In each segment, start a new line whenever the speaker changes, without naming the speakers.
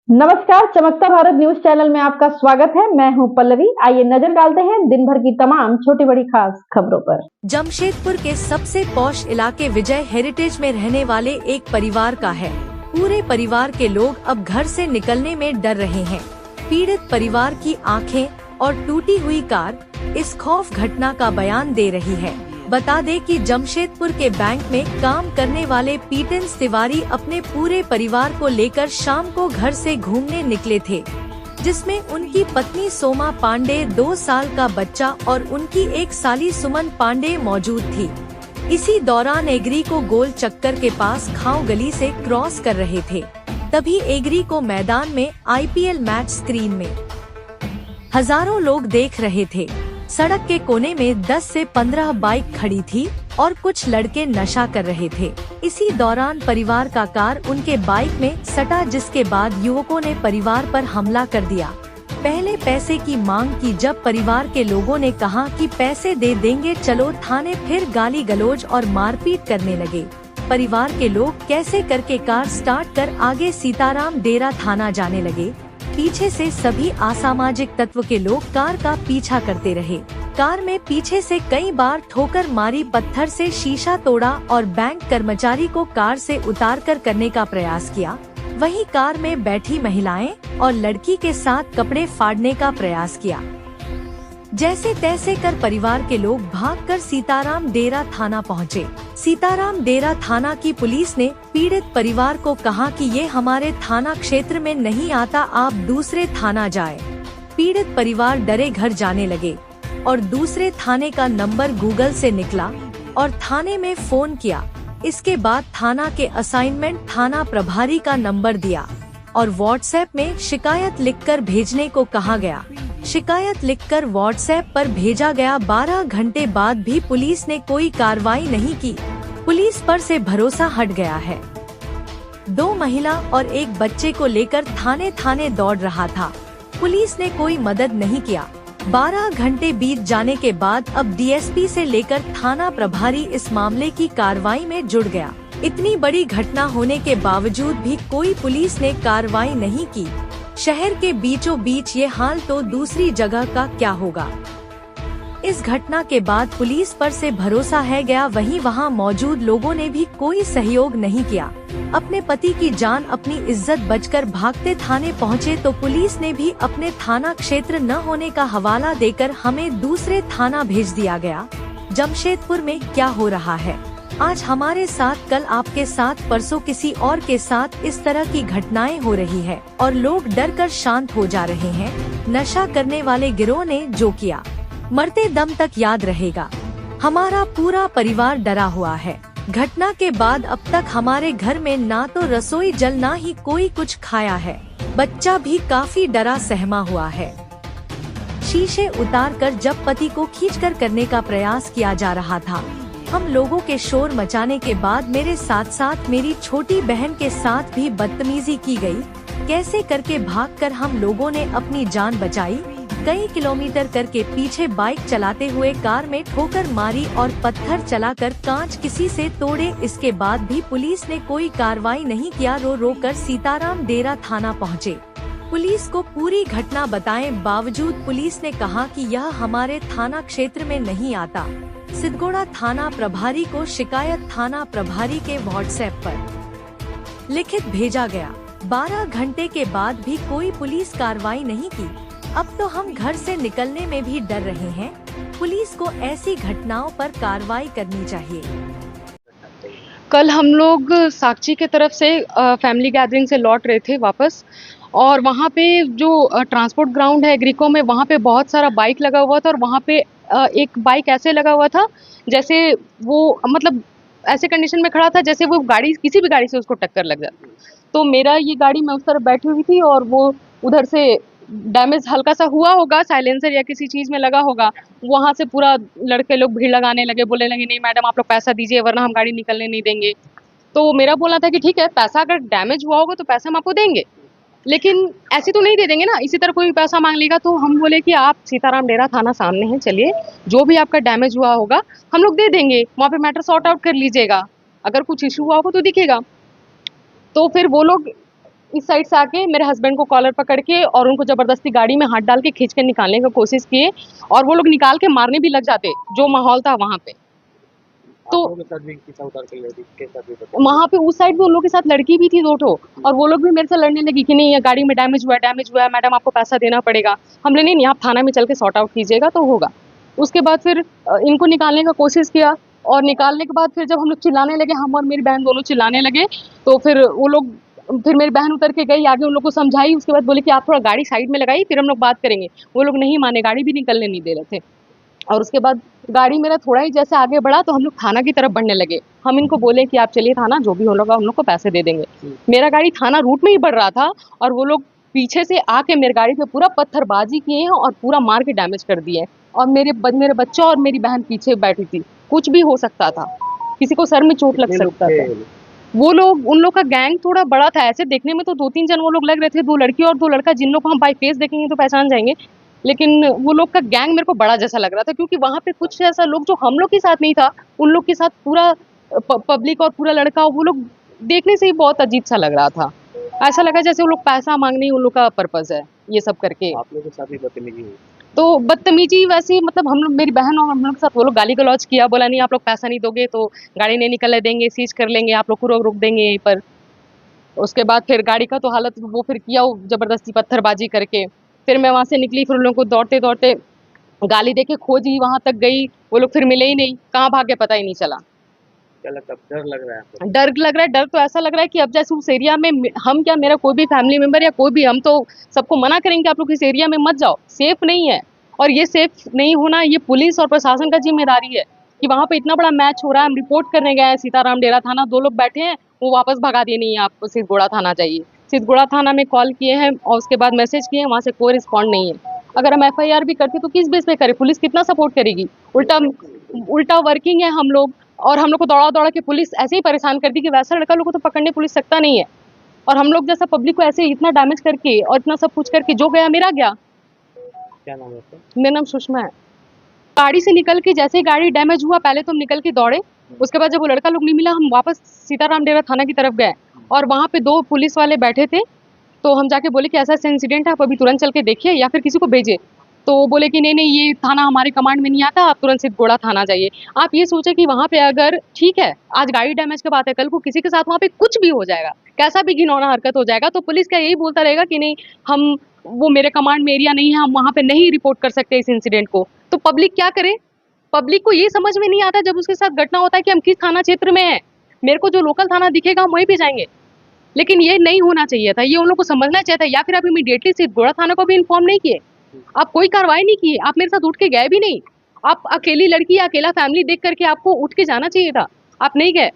नमस्कार, चमकता Bharat news channel में आपका स्वागत है। मैं हूं पल्लवी। आइए नजर डालते हैं दिन भर की तमाम छोटी बड़ी खास खबरों पर।
जमशेदपुर के सबसे पॉश इलाके विजय हेरिटेज में रहने वाले एक परिवार का है। पूरे परिवार के लोग अब घर से निकलने में डर रहे हैं। पीड़ित परिवार की आंखें और टूटी हुई कार इस खौफ घटना का बयान दे रही है। बता दें कि जमशेदपुर के बैंक में काम करने वाले पीटेंस तिवारी अपने पूरे परिवार को लेकर शाम को घर से घूमने निकले थे, जिसमें उनकी पत्नी सोमा पांडे, 2 साल का बच्चा और उनकी 1 साली सुमन पांडे मौजूद थी। इसी दौरान एग्री को गोल चक्कर के पास खाओ गली से क्रॉस कर रहे थे। तभी एग्री को मैदान में IPL मैच स्क्रीन में हजारों लोग देख रहे थे। सड़क के कोने में 10 से 15 बाइक खड़ी थी और कुछ लड़के नशा कर रहे थे। इसी दौरान परिवार का कार उनके बाइक में सटा, जिसके बाद युवकों ने परिवार पर हमला कर दिया। पहले पैसे की मांग की। जब परिवार के लोगों ने कहा कि पैसे दे देंगे, चलो थाने, फिर गाली गलौज और मारपीट करने लगे। परिवार के लोग कैसे करके कार स्टार्ट कर आगे सीताराम डेरा थाना जाने लगे। पीछे से सभी असामाजिक तत्व के लोग कार का पीछा करते रहे। कार में पीछे से कई बार ठोकर मारी, पत्थर से शीशा तोड़ा और बैंक कर्मचारी को कार से उतारकर करने का प्रयास किया। वहीं कार में बैठी महिलाएं और लड़की के साथ कपड़े फाड़ने का प्रयास किया। जैसे तैसे कर परिवार के लोग भागकर सीताराम डेरा थाना पहुँचे। सीताराम डेरा थाना की पुलिस ने पीड़ित परिवार को कहा कि ये हमारे थाना क्षेत्र में नहीं आता, आप दूसरे थाना जाए। पीड़ित परिवार डरे घर जाने लगे और दूसरे थाने का नंबर गूगल से निकला और थाने में फोन किया। इसके बाद थाना के असाइनमेंट थाना प्रभारी का नंबर दिया और व्हाट्सएप में शिकायत लिखकर भेजने को कहा गया। शिकायत लिखकर व्हाट्सएप पर भेजा गया। 12 घंटे बाद भी पुलिस ने कोई कार्रवाई नहीं की। पुलिस पर से भरोसा हट गया है। 2 महिला और 1 बच्चे को लेकर थाने दौड़ रहा था। पुलिस ने कोई मदद नहीं किया। 12 घंटे बीत जाने के बाद अब DSP से लेकर थाना प्रभारी इस मामले की कार्रवाई में जुड़ गया। इतनी बड़ी घटना होने के बावजूद भी कोई पुलिस ने कार्रवाई नहीं की। शहर के बीचों बीच ये हाल तो दूसरी जगह का क्या होगा। इस घटना के बाद पुलिस पर से भरोसा है गया। वहीं वहां मौजूद लोगों ने भी कोई सहयोग नहीं किया। अपने पति की जान, अपनी इज्जत बचकर भागते थाने पहुंचे तो पुलिस ने भी अपने थाना क्षेत्र न होने का हवाला देकर हमें दूसरे थाना भेज दिया गया। जमशेदपुर में क्या हो रहा है आज हमारे साथ, कल आपके साथ, परसों किसी और के साथ इस तरह की घटनाएं हो रही है और लोग डर कर शांत हो जा रहे हैं। नशा करने वाले गिरोह ने जो किया, मरते दम तक याद रहेगा। हमारा पूरा परिवार डरा हुआ है। घटना के बाद अब तक हमारे घर में ना तो रसोई जल, ना ही कोई कुछ खाया है। बच्चा भी काफी डरा सहमा हुआ है। शीशे उतारकर जब पति को खींचकर करने का प्रयास किया जा रहा था। हम लोगों के शोर मचाने के बाद मेरे साथ साथ मेरी छोटी बहन के साथ भी बदतमीजी की गई। कैसे करके भागकर हम लोगों ने अपनी जान बचाई। कई किलोमीटर करके पीछे बाइक चलाते हुए कार में ठोकर मारी और पत्थर चलाकर कांच किसी से तोड़े। इसके बाद भी पुलिस ने कोई कार्रवाई नहीं किया। रो रो कर सीताराम डेरा थाना पहुँचे। पुलिस को पूरी घटना बताएं बावजूद पुलिस ने कहा कि यह हमारे थाना क्षेत्र में नहीं आता। सिद्धगोड़ा थाना प्रभारी को शिकायत थाना प्रभारी के व्हाट्सएप पर लिखित भेजा गया। 12 घंटे के बाद भी कोई पुलिस कार्रवाई नहीं की। अब तो हम घर से निकलने में भी डर रहे हैं। पुलिस को ऐसी घटनाओं पर कार्रवाई करनी चाहिए।
कल हम लोग साक्षी के तरफ से फैमिली गैदरिंग से लौट रहे थे वापस, और वहाँ पे जो ट्रांसपोर्ट ग्राउंड है एग्रीको में, वहाँ पे बहुत सारा बाइक लगा हुआ था और वहाँ पे एक बाइक ऐसे लगा हुआ था जैसे वो मतलब ऐसे कंडीशन में खड़ा था जैसे वो गाड़ी किसी भी गाड़ी से उसको टक्कर लग जाती। तो मेरा ये गाड़ी, मैं उस तरफ बैठी हुई थी और वो उधर से डैमेज हल्का सा हुआ होगा, साइलेंसर या किसी चीज़ में लगा होगा। वहाँ से पूरा लड़के लोग भीड़ लगाने लगे, बोलने लगे नहीं मैडम आप लोग पैसा दीजिए वरना हम गाड़ी निकलने नहीं देंगे। तो मेरा बोलना था कि ठीक है, पैसा अगर डैमेज हुआ होगा तो पैसा हम आपको देंगे, लेकिन ऐसे तो नहीं दे देंगे ना। इसी तरह कोई पैसा मांग लेगा तो हम बोले कि आप सीताराम डेरा थाना सामने है, चलिए जो भी आपका डैमेज हुआ होगा हम लोग दे देंगे, वहाँ पे मैटर सॉर्ट आउट कर लीजिएगा, अगर कुछ इशू हुआ होगा तो दिखेगा। तो फिर वो लोग इस साइड से आके मेरे हस्बैंड को कॉलर पकड़ के और उनको जबरदस्ती गाड़ी में हाथ डाल के खींच के निकालने की कोशिश किए, और वो लोग निकाल के मारने भी लग जाते, जो माहौल था वहाँ पे। तो वहाँ पे उस साइड भी उन लोगों के साथ लड़की भी थी 2 ठो, और वो लोग भी मेरे से लड़ने लगी कि नहीं ये गाड़ी में डैमेज हुआ है मैडम, आपको पैसा देना पड़ेगा। हम बोले नहीं, आप थाना में चल के सॉर्ट आउट कीजिएगा तो होगा। उसके बाद फिर इनको निकालने का कोशिश किया, और निकालने के बाद फिर जब हम लोग चिल्लाने लगे, हम और मेरी बहन दोनों चिल्लाने लगे, तो फिर मेरी बहन उतर के गई आगे, उन लोग को समझाई। उसके बाद बोले कि आप थोड़ा गाड़ी साइड में लगाइए, फिर हम लोग बात करेंगे। वो लोग नहीं माने, गाड़ी भी निकलने नहीं दे रहे थे। और उसके बाद गाड़ी मेरा थोड़ा ही जैसे आगे बढ़ा तो हम लोग थाना की तरफ बढ़ने लगे। हम इनको बोले कि आप चलिए थाना, जो भी होगा हम लोग को पैसे दे देंगे। मेरा गाड़ी थाना रूट में ही बढ़ रहा था, और वो लोग पीछे से आके मेरे गाड़ी पे पूरा पत्थरबाजी किए हैं और पूरा मार के डैमेज कर दिए। और मेरे बच्चा और मेरी बहन पीछे बैठी थी, कुछ भी हो सकता था, किसी को सर में चोट लग सकता था। वो लोग, उन लोग का गैंग थोड़ा बड़ा था, ऐसे देखने में तो 2-3 जन वो लोग लग रहे थे, 2 लड़की और 2 लड़का, जिन लोग को हम बाई फेस देखेंगे तो पहचान जाएंगे। लेकिन वो लोग का गैंग मेरे को बड़ा जैसा लग रहा था, क्योंकि वहाँ पे कुछ ऐसा लोग जो हम लोग के साथ नहीं था, उन लोग के साथ पूरा पब्लिक और पूरा लड़का, वो लोग देखने से ही बहुत अजीब सा लग रहा था। ऐसा लगा जैसे वो लोग पैसा मांगने ही उन लोग का पर्पस है, ये सब करके।
आप लोगों के साथ भी बदतमीजी हुई?
तो बदतमीजी वैसे ही, मतलब हम लोग, मेरी बहन और हम लोग के साथ वो लोग गाली गलौज किया, बोला नहीं आप लोग पैसा नहीं दोगे तो गाड़ी नहीं निकलने देंगे, सीज कर लेंगे, आप लोग को रोक देंगे यहीं पर। उसके बाद फिर गाड़ी का तो हालत वो फिर किया जबरदस्ती पत्थरबाजी करके। फिर मैं वहाँ से निकली, फिर उन लोगों को दौड़ते दौड़ते गाली देके खोजी, वहां तक गई, वो लोग फिर मिले ही नहीं, कहाँ भागे पता ही नहीं चला।
क्या लगता है, डर लग रहा है आपको?
डर लग रहा है, डर तो ऐसा लग रहा है कि अब जैसे उस एरिया में हम क्या, मेरा कोई भी फैमिली मेंबर या कोई भी, हम तो सबको मना करेंगे आप लोग इस एरिया में मत जाओ, सेफ नहीं है। और ये सेफ नहीं होना, ये पुलिस और प्रशासन का जिम्मेदारी है कि वहाँ पे इतना बड़ा मैच हो रहा है, हम रिपोर्ट करने गए हैं सीताराम डेरा थाना, 2 लोग बैठे हैं, वो वापस भगा दिए, नहीं आप सिद्धगोड़ा थाना जाइए। सिद्धगोड़ा थाना में कॉल किए हैं और उसके बाद मैसेज किए हैं, वहाँ से कोई रिस्पॉन्ड नहीं है। अगर हम FIR भी करते तो किस बेस पे करें, पुलिस कितना सपोर्ट करेगी? उल्टा वर्किंग है हम लोग, और हम लोग को दौड़ा दौड़ा के पुलिस ऐसे ही परेशान कर दी कि वैसा लड़का लोग को तो पकड़ने पुलिस सकता नहीं है, और हम लोग जैसा पब्लिक को ऐसे इतना डैमेज करके और इतना सब कुछ करके, जो गया मेरा गया।
क्या नाम है आपका?
मेरा नाम सुषमा है। गाड़ी से निकल के जैसे ही गाड़ी डैमेज हुआ, पहले तो हम निकल के दौड़े, उसके बाद जब वो लड़का लोग नहीं मिला, हम वापस सीताराम डेरा थाना की तरफ गए, और वहाँ पे 2 पुलिस वाले बैठे थे। तो हम जाके बोले कि ऐसा ऐसा इंसिडेंट है, आप अभी तुरंत चल के देखिए या फिर किसी को भेजिए। तो वो बोले कि नहीं नहीं, ये थाना हमारे कमांड में नहीं आता, आप तुरंत सिद्धगोड़ा थाना जाइए। आप ये सोचे कि वहाँ पे अगर, ठीक है आज गाड़ी डैमेज की बात है, कल को किसी के साथ वहाँ पे कुछ भी हो जाएगा, कैसा भी घिनौना हरकत हो जाएगा, तो पुलिस क्या यही बोलता रहेगा कि नहीं हम, वो मेरे कमांड में एरिया नहीं है, हम वहाँ पे नहीं रिपोर्ट कर सकते इस इंसिडेंट को। तो पब्लिक क्या करे? पब्लिक को ये समझ में नहीं आता जब उसके साथ घटना होता है कि हम किस थाना क्षेत्र में हैं। मेरे को जो लोकल थाना दिखेगा हम वहीं पे जाएंगे, लेकिन ये नहीं होना चाहिए था, ये उन लोग को समझना चाहिए था। या फिर आप इमीडिएटली सिद्धगोड़ा थाना को भी इन्फॉर्म नहीं किए, आप कोई कार्रवाई नहीं किए, आप मेरे साथ उठ के गए भी नहीं। आप अकेली लड़की या अकेला फैमिली देख करके आपको उठ के जाना चाहिए था, आप नहीं गए।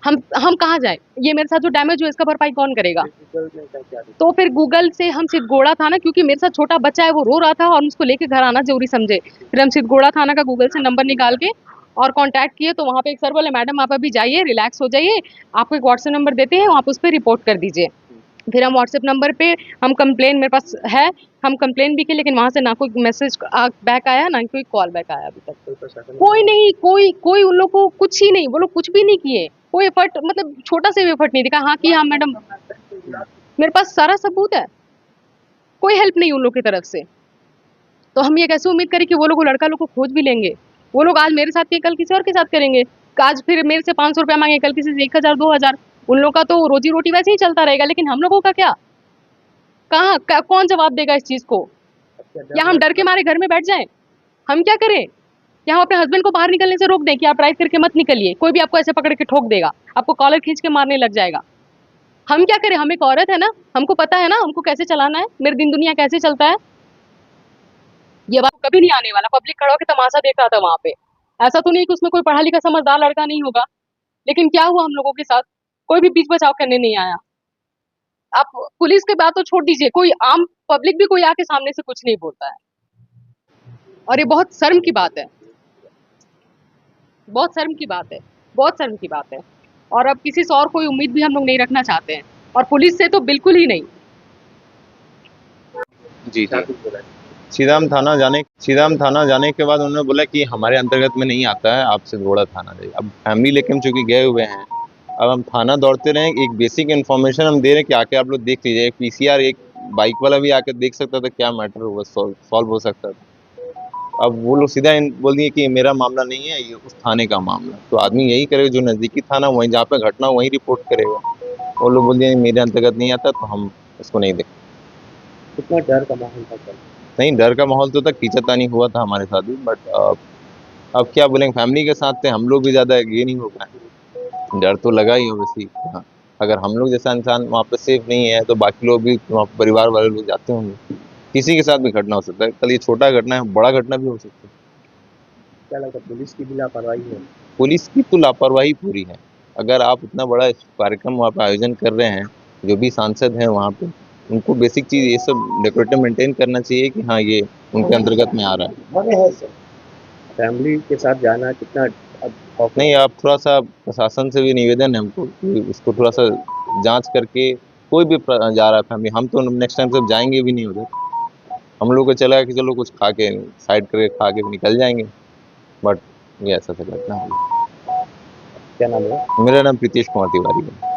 हम कहाँ जाए? ये मेरे साथ जो डैमेज हुआ इसका भरपाई कौन करेगा?
गूगल में क्या देखा?
तो फिर गूगल से हम सिद्धगोड़ा थाना, क्योंकि मेरे साथ छोटा बच्चा है वो रो रहा था और उसको लेके घर आना जरूरी समझे, फिर हम सिद्धगोड़ा थाना का गूगल से नंबर निकाल के और कांटेक्ट किए। तो वहाँ पे एक सर बोले मैडम आप अभी जाइए, रिलैक्स हो जाइए, आपको एक व्हाट्सएप नंबर देते हैं, आप उस पर रिपोर्ट कर दीजिए। फिर हम व्हाट्सएप नंबर पे हम कंप्लेन, मेरे पास है, हम कंप्लेन भी की, लेकिन वहाँ से ना कोई मैसेज बैक आया ना कोई कॉल बैक आया अभी तक।
कोई प्रशासन
कोई नहीं, कोई उन लोग को कुछ ही नहीं, वो लोग कुछ भी नहीं किए, कोई एफर्ट, मतलब छोटा से भी एफर्ट नहीं दिखा। हाँ कि हाँ मैडम, मेरे पास सारा सबूत है, कोई हेल्प नहीं उन लोग की तरफ से। तो हम ये कैसे उम्मीद करें कि वो लोग लड़का लोग को खोज भी लेंगे? वो लोग आज मेरे साथ किए, कल किसी और के साथ करेंगे, आज फिर मेरे से 500 रुपया मांगे, कल किसी से 1000 2000। उन लोग का तो रोजी रोटी वैसे ही चलता रहेगा, लेकिन हम लोगों का क्या? कौन जवाब देगा इस चीज को? या हम डर के मारे घर में बैठ जाएं? हम क्या करें? या हम अपने हस्बैंड को बाहर निकलने से रोक दें कि आप ड्राइव करके मत निकलिए, कोई भी आपको ऐसे पकड़ के ठोक देगा, आपको कॉलर खींच के मारने लग जाएगा। हम क्या करें? हम एक औरत है ना, हमको पता है ना हमको कैसे चलाना है, मेरे दिन दुनिया कैसे चलता है। ये बात कभी नहीं आने वाला, पब्लिक खड़ा होकर तमाशा देख रहा था वहां पे। ऐसा तो नहीं कि उसमें कोई पढ़ा लिखा समझदार लड़का नहीं होगा, लेकिन क्या हुआ हम लोगों के साथ? कोई भी बीच बचाव करने नहीं आया। आप पुलिस की बात तो छोड़ दीजिए, कोई आम पब्लिक भी कोई आके सामने से कुछ नहीं बोलता है, और ये बहुत शर्म की बात है, बहुत शर्म की बात है, बहुत शर्म की बात है। और अब किसी से और कोई उम्मीद भी हम लोग नहीं रखना चाहते हैं, और पुलिस से तो बिल्कुल ही नहीं।
जी
क्या
जी
कुछ बोला है?
सीधाम थाना जाने के बाद उन्होंने बोला कि हमारे अंतर्गत में नहीं आता है, आप सिद्धगोड़ा थाना जाइए। अब फैमिली लेके हम चूंकि गए हुए हैं, अब हम थाना दौड़ते रहे, एक बेसिक इन्फॉर्मेशन हम दे रहे हैं कि आके आप लोग देख लीजिए। एक पीसीआर, एक बाइक वाला भी आके देख सकता था, क्या मैटर हुआ सॉल्व हो सकता था। अब वो लोग सीधा बोल दिए कि मेरा मामला नहीं है, ये उस थाने का मामला। तो आदमी यही करेगा, जो नज़दीकी थाना वहीं जहाँ पे घटना वहीं रिपोर्ट करेगा। वो लोग बोल दिए मेरे अंतर्गत नहीं आता, तो हम इसको नहीं देखें।
कितना डर का माहौल था कल?
नहीं, डर का माहौल तो था, खींचातानी हुआ था हमारे साथ भी, बट अब क्या बोलेंगे, फैमिली के साथ थे हम लोग भी, ज़्यादा ये नहीं हो पाए। डर तो लगा ही ओवैसी। हाँ, अगर हम लोग जैसा इंसान वहाँ पे सेफ नहीं है, तो बाकी लोग भी, वहाँ पे परिवार वाले लोग जाते होंगे। किसी के साथ भी घटना हो सकता है। कल ये छोटा घटना है, बड़ा घटना भी हो सकता है।
क्या लगता है पुलिस की भी लापरवाही है?
पुलिस की तो लापरवाही पूरी है। अगर आप इतना बड़ा कार्यक्रम वहाँ पे आयोजन कर रहे हैं, जो भी सांसद हैं वहाँ पे, उनको बेसिक चीज़ ये सब डेकोरेटिव मेंटेन करना चाहिए कि हाँ ये उनके अंतर्गत में आ रहा है।
फैमिली के साथ जाना कितना अब
नहीं, आप थोड़ा सा प्रशासन से भी निवेदन है हमको कि इसको थोड़ा सा जांच करके, कोई भी जा रहा है फैमिली, हम तो नेक्स्ट टाइम से जाएंगे भी नहीं उधर। हम लोग को चला कि चलो कुछ खा के साइड करके खा के निकल जाएंगे, बट ये ऐसा से घटना हुई।
क्या नाम है?
मेरा नाम प्रीतेश कुमार तिवारी है।